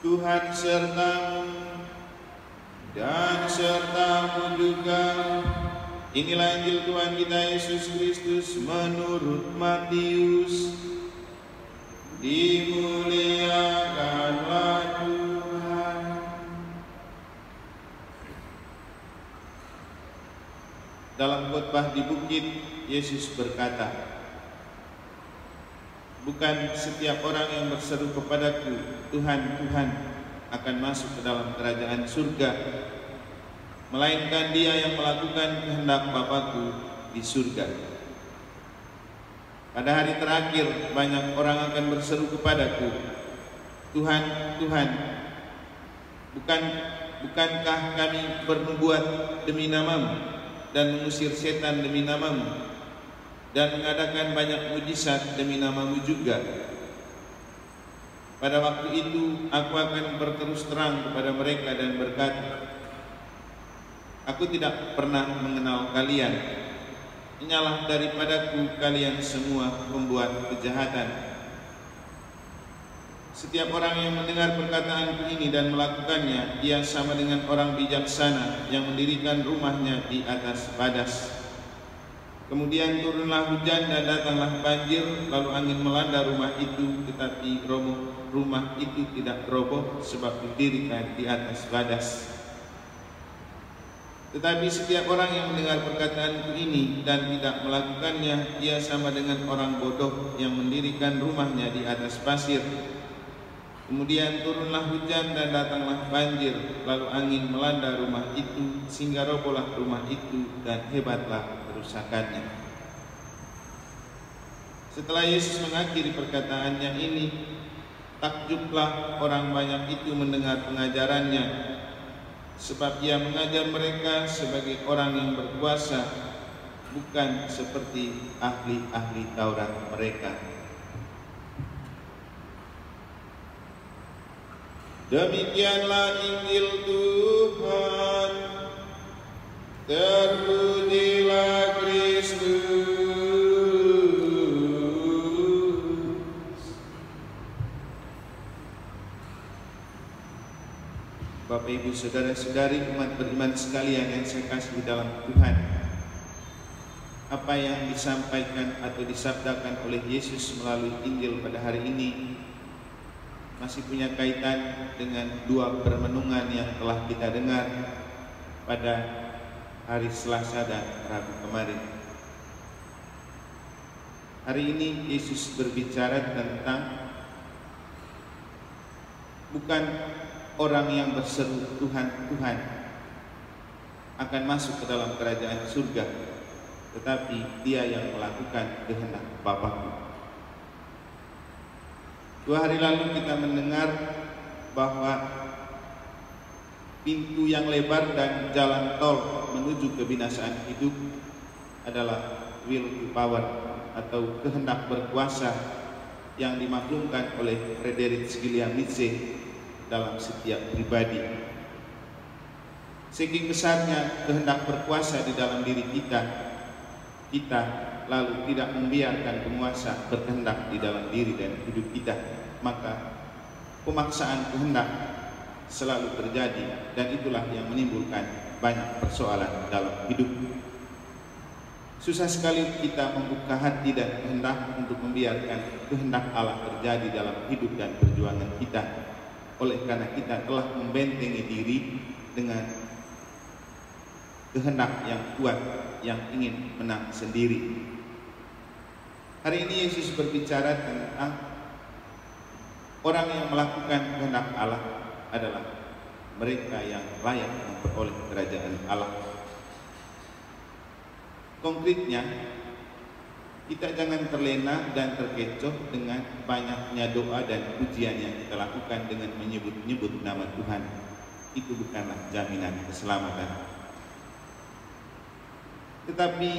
Tuhan sertamu dan sertamu juga. Inilah Injil Tuhan kita Yesus Kristus menurut Matius. Dimuliakanlah Tuhan. Dalam khotbah di bukit, Yesus berkata, bukan setiap orang yang berseru kepadaku, Tuhan, Tuhan, akan masuk ke dalam kerajaan surga, melainkan dia yang melakukan kehendak Bapa-Ku di surga. Pada hari terakhir banyak orang akan berseru kepadaku, Tuhan, Tuhan, bukankah kami bernubuat demi nama-Mu dan mengusir setan demi nama-Mu dan mengadakan banyak mujizat demi nama-Mu juga? Pada waktu itu aku akan berterus terang kepada mereka dan berkata, aku tidak pernah mengenal kalian. Inyalah daripadaku kalian semua pembuat kejahatan. Setiap orang yang mendengar perkataanku ini dan melakukannya, ia sama dengan orang bijaksana yang mendirikan rumahnya di atas padas. Kemudian turunlah hujan dan datanglah banjir, lalu angin melanda rumah itu, tetapi rumah itu tidak roboh sebab didirikan di atas padas. Tetapi setiap orang yang mendengar perkataanku ini dan tidak melakukannya, ia sama dengan orang bodoh yang mendirikan rumahnya di atas pasir. Kemudian turunlah hujan dan datanglah banjir, lalu angin melanda rumah itu, sehingga robohlah rumah itu dan hebatlah kerusakannya. Setelah Yesus mengakhiri perkataannya ini, takjublah orang banyak itu mendengar pengajarannya, sebab ia mengajar mereka sebagai orang yang berkuasa, bukan seperti ahli-ahli Taurat mereka. Demikianlah Injil Tuhan. Terpujilah Kristus. Bapak, Ibu, saudara-saudari, umat beriman sekalian yang saya kasih dalam Tuhan, apa yang disampaikan atau disabdakan oleh Yesus melalui Injil pada hari ini masih punya kaitan dengan dua permenungan yang telah kita dengar pada hari Selasa dan Rabu kemarin. Hari ini Yesus berbicara tentang bukan orang yang berseru Tuhan, Tuhan akan masuk ke dalam kerajaan surga, tetapi dia yang melakukan kehendak Bapa-Ku. 2 hari lalu kita mendengar bahwa pintu yang lebar dan jalan tol menuju kebinasaan hidup adalah will to power atau kehendak berkuasa yang dimaklumkan oleh Friedrich Wilhelm Nietzsche dalam setiap pribadi. Saking besarnya kehendak berkuasa di dalam diri kita lalu tidak membiarkan penguasa berkehendak di dalam diri dan hidup kita, maka pemaksaan kehendak selalu terjadi, dan itulah yang menimbulkan banyak persoalan dalam hidup. Susah sekali kita membuka hati dan kehendak untuk membiarkan kehendak Allah terjadi dalam hidup dan perjuangan kita, oleh karena kita telah membentengi diri dengan kehendak yang kuat yang ingin menang sendiri. Hari ini Yesus berbicara tentang orang yang melakukan kehendak Allah adalah mereka yang layak memperoleh kerajaan Allah. Konkretnya, kita jangan terlena dan terkecoh dengan banyaknya doa dan pujian yang kita lakukan dengan menyebut-nyebut nama Tuhan. Itu bukanlah jaminan keselamatan. Tetapi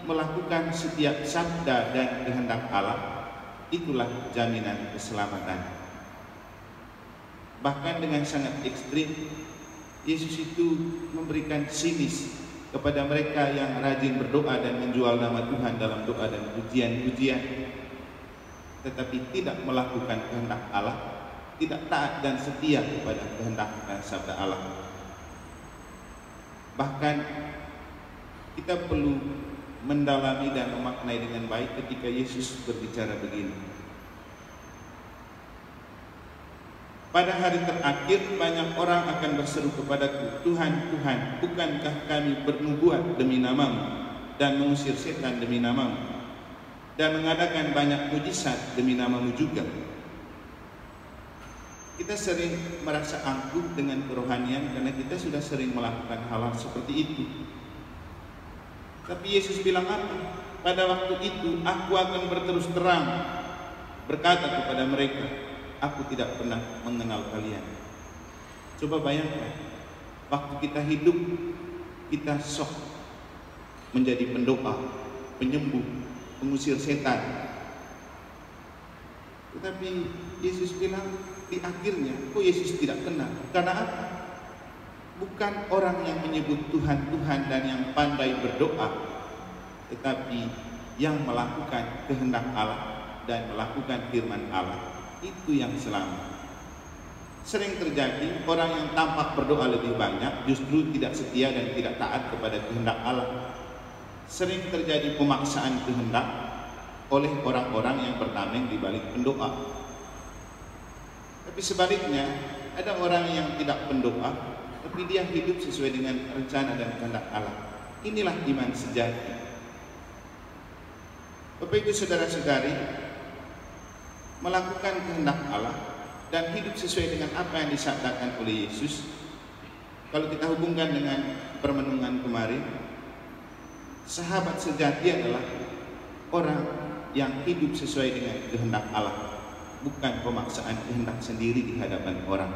melakukan setiap sabda dan kehendak Allah, itulah jaminan keselamatan. Bahkan dengan sangat ekstrim, Yesus itu memberikan sinis kepada mereka yang rajin berdoa dan menjual nama Tuhan dalam doa dan pujian-pujian, tetapi tidak melakukan kehendak Allah, tidak taat dan setia kepada kehendak dan sabda Allah. Bahkan kita perlu mendalami dan memaknai dengan baik ketika Yesus berbicara begini. Pada hari terakhir banyak orang akan berseru kepadaku, Tuhan, Tuhan, bukankah kami bernubuat demi namamu dan mengusir setan demi namamu dan mengadakan banyak mujizat demi namamu juga? Kita sering merasa angkuh dengan kerohanian karena kita sudah sering melakukan hal-hal seperti itu. Tapi Yesus bilang apa? Pada waktu itu aku akan berterus terang berkata kepada mereka, aku tidak pernah mengenal kalian. Coba bayangkan, waktu kita hidup, kita sok menjadi pendoa, penyembuh, pengusir setan. Tetapi Yesus bilang di akhirnya, kok Yesus tidak kenal? Karena apa? Bukan orang yang menyebut Tuhan, Tuhan dan yang pandai berdoa, tetapi yang melakukan kehendak Allah dan melakukan firman Allah. Itu yang selamat. Sering terjadi orang yang tampak berdoa lebih banyak justru tidak setia dan tidak taat kepada kehendak Allah. Sering terjadi pemaksaan kehendak oleh orang-orang yang bertameng di balik pendoa. Tapi sebaliknya, ada orang yang tidak pendoa, tapi dia hidup sesuai dengan rencana dan kehendak Allah. Inilah iman sejati. Bapak Ibu saudara-saudari, melakukan kehendak Allah dan hidup sesuai dengan apa yang disabdakan oleh Yesus. Kalau kita hubungkan dengan permenungan kemarin, sahabat sejati adalah orang yang hidup sesuai dengan kehendak Allah, bukan pemaksaan kehendak sendiri di hadapan orang.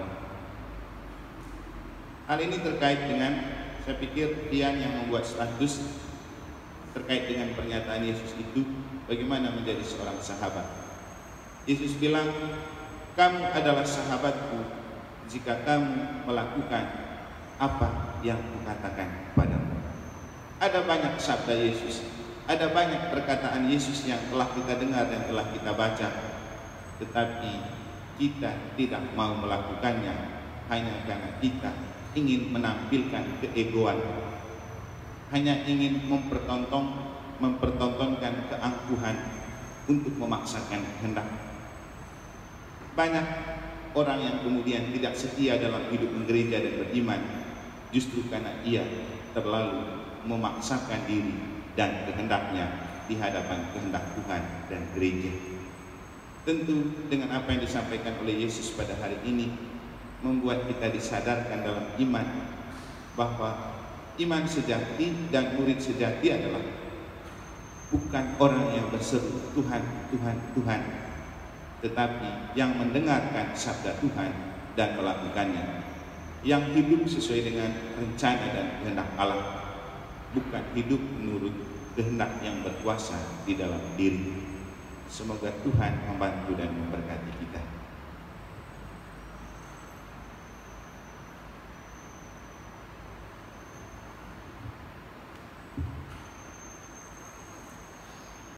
Hal ini terkait dengan, saya pikir Tian yang membuat status terkait dengan pernyataan Yesus itu, bagaimana menjadi seorang sahabat. Yesus bilang, kamu adalah sahabatku jika kamu melakukan apa yang kukatakan padamu. Ada banyak sabda Yesus, ada banyak perkataan Yesus yang telah kita dengar dan telah kita baca, tetapi kita tidak mau melakukannya hanya karena kita ingin menampilkan keegoan, hanya ingin mempertontonkan keangkuhan untuk memaksakan kehendak. Banyak orang yang kemudian tidak setia dalam hidup gereja dan beriman justru karena ia terlalu memaksakan diri dan kehendaknya di hadapan kehendak Tuhan dan gereja. Tentu dengan apa yang disampaikan oleh Yesus pada hari ini membuat kita disadarkan dalam iman bahwa iman sejati dan murid sejati adalah bukan orang yang berseru Tuhan, Tuhan, Tuhan, tetapi yang mendengarkan sabda Tuhan dan melakukannya, yang hidup sesuai dengan rencana dan kehendak Allah, bukan hidup menurut kehendak yang berkuasa di dalam diri. Semoga Tuhan membantu dan memberkati kita.